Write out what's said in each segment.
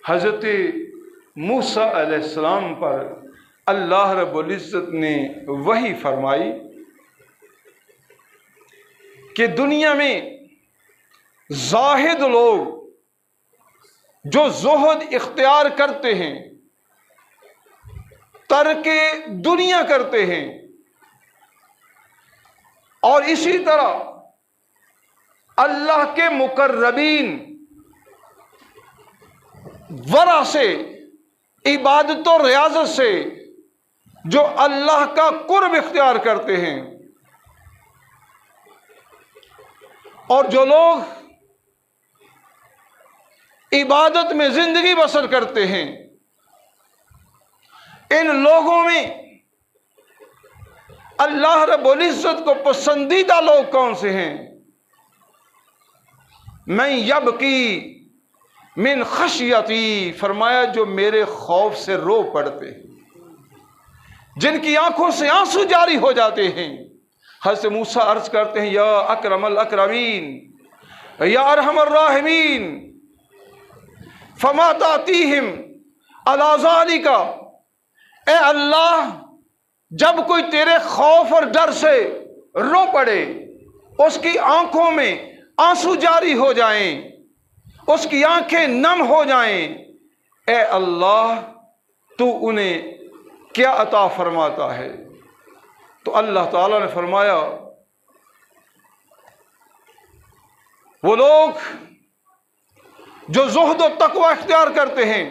حضرت موسیٰ علیہ السلام پر اللہ رب العزت نے وحی فرمائی کہ دنیا میں زاہد لوگ جو زہد اختیار کرتے ہیں، ترک دنیا کرتے ہیں، اور اسی طرح اللہ کے مقربین ورع سے، عبادت و ریاضت سے جو اللہ کا قرب اختیار کرتے ہیں، اور جو لوگ عبادت میں زندگی بسر کرتے ہیں، ان لوگوں میں اللہ رب العزت کو پسندیدہ لوگ کون سے ہیں؟ من یبکی من خشیتی، فرمایا جو میرے خوف سے رو پڑتے ہیں، جن کی آنکھوں سے آنسو جاری ہو جاتے ہیں۔ حضرت موسیٰ عرض کرتے ہیں یا اکرم الاکرمین یا ارحم الراحمین فما تأتیہم علی ذالک، اے اللہ جب کوئی تیرے خوف اور ڈر سے رو پڑے، اس کی آنکھوں میں آنسو جاری ہو جائیں، اس کی آنکھیں نم ہو جائیں، اے اللہ تو انہیں کیا عطا فرماتا ہے؟ تو اللہ تعالیٰ نے فرمایا وہ لوگ جو زہد و تقوی اختیار کرتے ہیں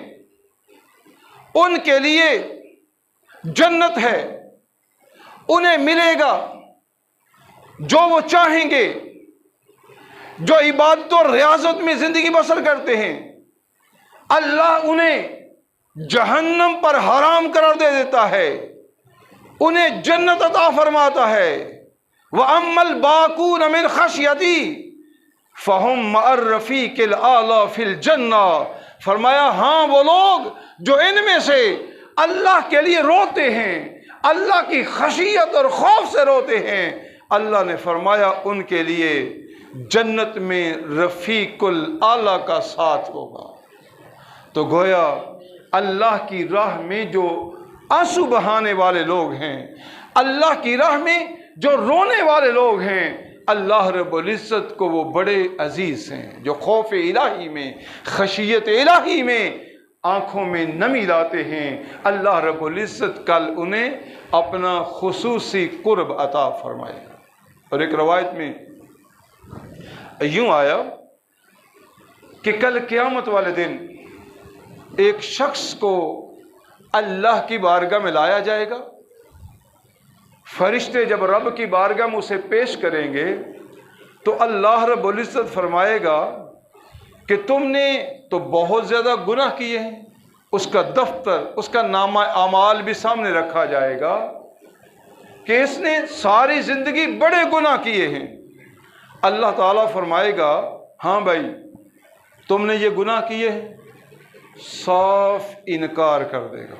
ان کے لیے جنت ہے، انہیں ملے گا جو وہ چاہیں گے۔ جو عبادت اور ریاضت میں زندگی بسر کرتے ہیں، اللہ انہیں جہنم پر حرام قرار دے دیتا ہے، انہیں جنت عطا فرماتا ہے۔ وَأَمَّا الْبَاقُونَ مِنْ خَشْيَتِي فَهُمْ مَعَ الرَّفِيقِ الْأَعْلَىٰ فِي الْجَنَّةِ، فرمایا ہاں وہ لوگ جو ان میں سے اللہ کے لیے روتے ہیں، اللہ کی خشیت اور خوف سے روتے ہیں، اللہ نے فرمایا ان کے لیے جنت میں رفیق الاعلیٰ کا ساتھ ہوگا۔ تو گویا اللہ کی راہ میں جو آنسو بہانے والے لوگ ہیں، اللہ کی راہ میں جو رونے والے لوگ ہیں، اللہ رب العزت کو وہ بڑے عزیز ہیں۔ جو خوف الہی میں، خشیت الہی میں آنکھوں میں نمی لاتے ہیں، اللہ رب العزت کل انہیں اپنا خصوصی قرب عطا فرمائے گا۔ اور ایک روایت میں یوں آیا کہ کل قیامت والے دن ایک شخص کو اللہ کی بارگاہ میں لایا جائے گا، فرشتے جب رب کی بارگاہ میں اسے پیش کریں گے تو اللہ رب العزت فرمائے گا کہ تم نے تو بہت زیادہ گناہ کیے ہیں۔ اس کا دفتر، اس کا نامہ اعمال بھی سامنے رکھا جائے گا کہ اس نے ساری زندگی بڑے گناہ کیے ہیں۔ اللہ تعالیٰ فرمائے گا ہاں بھائی تم نے یہ گناہ کیے ہیں، صاف انکار کر دے گا،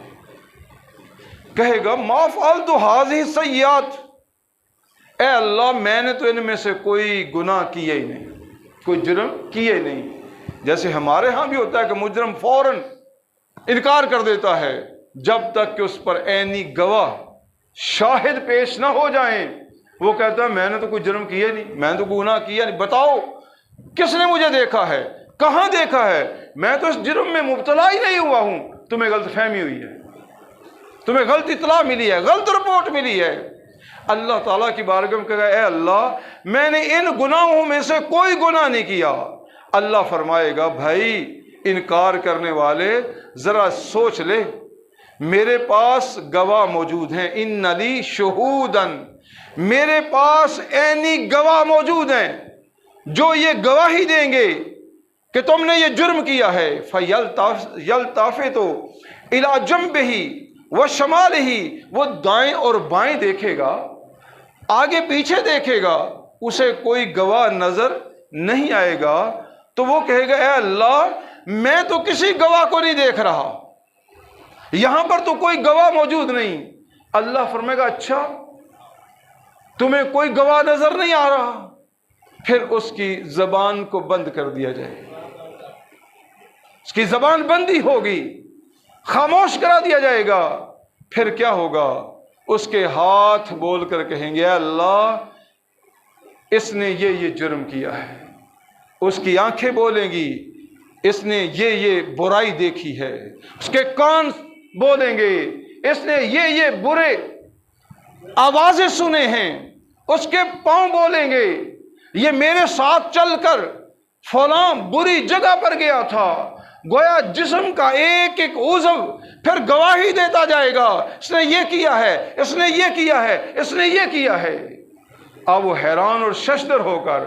کہے گا ما فعلت هذه السیئات، اے اللہ میں نے تو ان میں سے کوئی گناہ کیا ہی نہیں، کوئی جرم کیا ہی نہیں۔ جیسے ہمارے ہاں بھی ہوتا ہے کہ مجرم فوراً انکار کر دیتا ہے جب تک کہ اس پر عینی گواہ شاہد پیش نہ ہو جائیں۔ وہ کہتا ہے میں نے تو کوئی جرم کیا نہیں، میں نے تو کوئی گناہ کیا نہیں، بتاؤ کس نے مجھے دیکھا ہے، کہاں دیکھا ہے، میں تو اس جرم میں مبتلا ہی نہیں ہوا ہوں۔ تمہیں غلط فہمی ہوئی ہے، تمہیں غلط اطلاع ملی ہے، غلط رپورٹ ملی ہے۔ اللہ تعالیٰ کی بارگاہ میں کہے گا اے اللہ میں نے ان گناہوں میں سے کوئی گناہ نہیں کیا۔ اللہ فرمائے گا بھائی انکار کرنے والے ذرا سوچ لے، میرے پاس گواہ موجود ہیں، ان لی شہودن، میرے پاس عینی گواہ موجود ہیں جو یہ گواہی دیں گے کہ تم نے یہ جرم کیا ہے۔ فَيَلْتَفِتُ إِلَىٰ جَنبِهِ وَشَمَالِهِ، وہ دائیں اور بائیں دیکھے گا، آگے پیچھے دیکھے گا، اسے کوئی گواہ نظر نہیں آئے گا، تو وہ کہے گا اے اللہ میں تو کسی گواہ کو نہیں دیکھ رہا، یہاں پر تو کوئی گواہ موجود نہیں۔ اللہ فرمائے گا اچھا تمہیں کوئی گواہ نظر نہیں آ رہا، پھر اس کی زبان کو بند کر دیا جائے گا۔ اس کی زبان بندی ہوگی، خاموش کرا دیا جائے گا۔ پھر کیا ہوگا؟ اس کے ہاتھ بول کر کہیں گے اے اللہ اس نے یہ جرم کیا ہے، اس کی آنکھیں بولیں گی اس نے یہ برائی دیکھی ہے، اس کے کان بولیں گے اس نے یہ برے آوازیں سنے ہیں، اس کے پاؤں بولیں گے یہ میرے ساتھ چل کر فلاں بری جگہ پر گیا تھا۔ گویا جسم کا ایک ایک عضو پھر گواہی دیتا جائے گا، اس نے یہ کیا ہے، اس نے یہ کیا ہے، اس نے یہ کیا ہے۔ اب وہ حیران اور ششدر ہو کر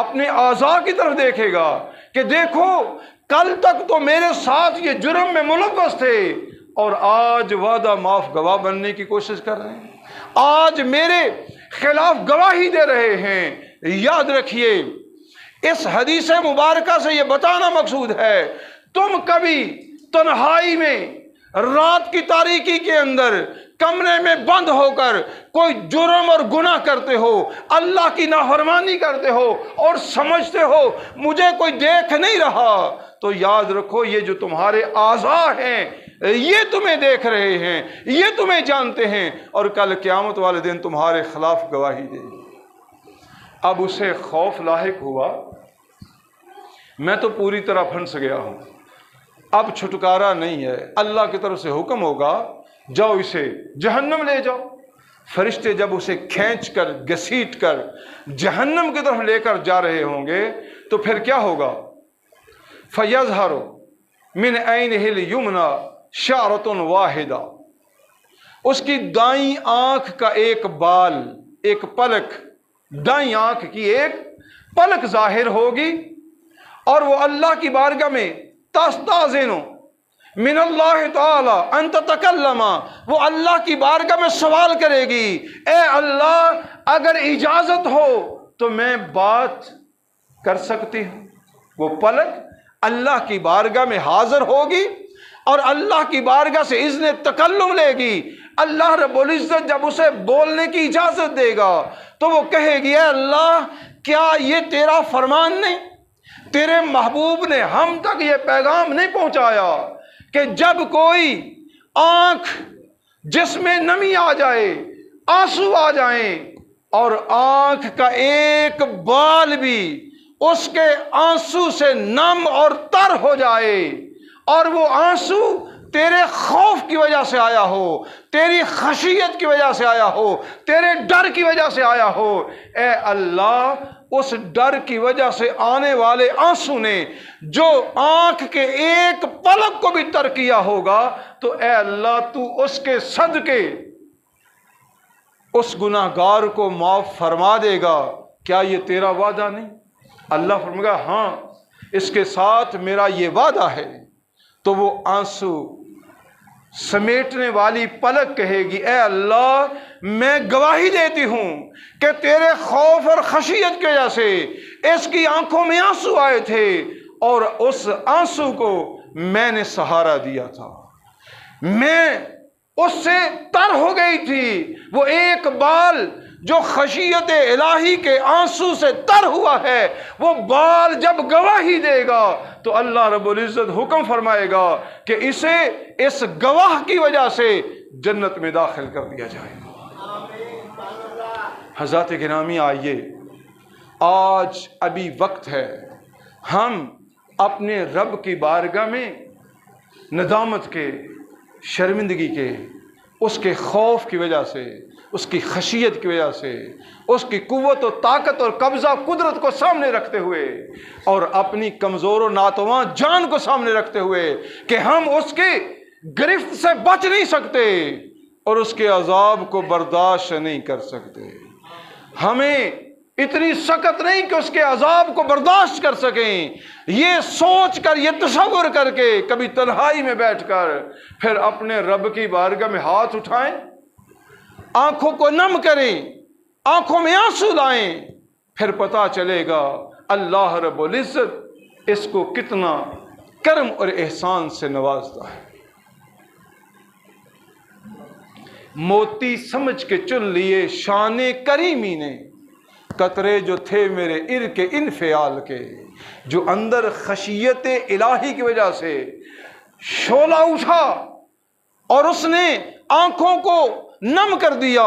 اپنے اعضاء کی طرف دیکھے گا کہ دیکھو کل تک تو میرے ساتھ یہ جرم میں ملوث تھے اور آج وعدہ معاف گواہ بننے کی کوشش کر رہے ہیں، آج میرے خلاف گواہی دے رہے ہیں۔ یاد رکھیے اس حدیث مبارکہ سے یہ بتانا مقصود ہے، تم کبھی تنہائی میں رات کی تاریکی کے اندر کمرے میں بند ہو کر کوئی جرم اور گناہ کرتے ہو، اللہ کی نافرمانی کرتے ہو اور سمجھتے ہو مجھے کوئی دیکھ نہیں رہا، تو یاد رکھو یہ جو تمہارے اعضاء ہیں یہ تمہیں دیکھ رہے ہیں، یہ تمہیں جانتے ہیں اور کل قیامت والے دن تمہارے خلاف گواہی دیں گے۔ اب اسے خوف لاحق ہوا، میں تو پوری طرح پھنس گیا ہوں، اب چھٹکارا نہیں ہے۔ اللہ کی طرف سے حکم ہوگا جاؤ اسے جہنم لے جاؤ۔ فرشتے جب اسے کھینچ کر گھسیٹ کر جہنم کی طرف لے کر جا رہے ہوں گے تو پھر کیا ہوگا؟ فَيَظْهَرُ مِنْ عَيْنِهِ الْيُمْنَى شَعْرَةٌ وَاحِدَةٌ، اس کی دائیں آنکھ کا ایک بال، ایک پلک، دائیں آنکھ کی ایک پلک ظاہر ہوگی اور وہ اللہ کی بارگاہ میں تستاذن من اللہ تعالی ان تتکلم، وہ اللہ کی بارگاہ میں سوال کرے گی اے اللہ اگر اجازت ہو تو میں بات کر سکتی ہوں۔ وہ پلک اللہ کی بارگاہ میں حاضر ہوگی اور اللہ کی بارگاہ سے اذن تکلم لے گی۔ اللہ رب العزت جب اسے بولنے کی اجازت دے گا تو وہ کہے گی اے اللہ کیا یہ تیرا فرمان نہیں، تیرے محبوب نے ہم تک یہ پیغام نہیں پہنچایا کہ جب کوئی آنکھ جس میں نمی آ جائے، آنسو آ جائیں اور آنکھ کا ایک بال بھی اس کے آنسو سے نم اور تر ہو جائے اور وہ آنسو تیرے خوف کی وجہ سے آیا ہو، تیری خشیت کی وجہ سے آیا ہو، تیرے ڈر کی وجہ سے آیا ہو، اے اللہ اس ڈر کی وجہ سے آنے والے آنسو نے جو آنکھ کے ایک پلک کو بھی تر کیا ہوگا تو اے اللہ تو اس کے صدقے اس گناہگار کو معاف فرما دے گا۔ کیا یہ تیرا وعدہ نہیں؟ اللہ فرمائے گا ہاں اس کے ساتھ میرا یہ وعدہ ہے۔ تو وہ آنسو سمیٹنے والی پلک کہے گی اے اللہ میں گواہی دیتی ہوں کہ تیرے خوف اور خشیت کی وجہ سے اس کی آنکھوں میں آنسو آئے تھے اور اس آنسو کو میں نے سہارا دیا تھا، میں اس سے تر ہو گئی تھی۔ وہ ایک بال جو خشیت الہی کے آنسو سے تر ہوا ہے وہ بال جب گواہی دے گا تو اللہ رب العزت حکم فرمائے گا کہ اسے اس گواہ کی وجہ سے جنت میں داخل کر دیا جائے گا۔ حضرات گرامی آئیے آج ابھی وقت ہے ہم اپنے رب کی بارگاہ میں ندامت کے، شرمندگی کے، اس کے خوف کی وجہ سے، اس کی خشیت کی وجہ سے، اس کی قوت و طاقت اور قبضہ قدرت کو سامنے رکھتے ہوئے اور اپنی کمزور و ناتواں جان کو سامنے رکھتے ہوئے کہ ہم اس کی گرفت سے بچ نہیں سکتے اور اس کے عذاب کو برداشت نہیں کر سکتے، ہمیں اتنی سخت نہیں کہ اس کے عذاب کو برداشت کر سکیں، یہ سوچ کر، یہ تصور کر کے کبھی تنہائی میں بیٹھ کر پھر اپنے رب کی بارگاہ میں ہاتھ اٹھائیں، آنکھوں کو نم کریں، آنکھوں میں آنسو لائیں، پھر پتہ چلے گا اللہ رب العزت اس کو کتنا کرم اور احسان سے نوازتا ہے۔ موتی سمجھ کے چن لیے شان کریمی نے، قطرے جو تھے میرے عرق انفعال کے، جو اندر خشیت الہی کی وجہ سے شعلہ اٹھا اور اس نے آنکھوں کو نم کر دیا،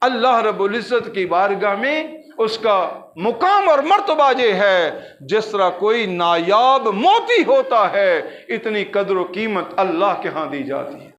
اللہ رب العزت کی بارگاہ میں اس کا مقام اور مرتبہ یہ ہے جس طرح کوئی نایاب موتی ہوتا ہے، اتنی قدر و قیمت اللہ کے ہاں دی جاتی ہے۔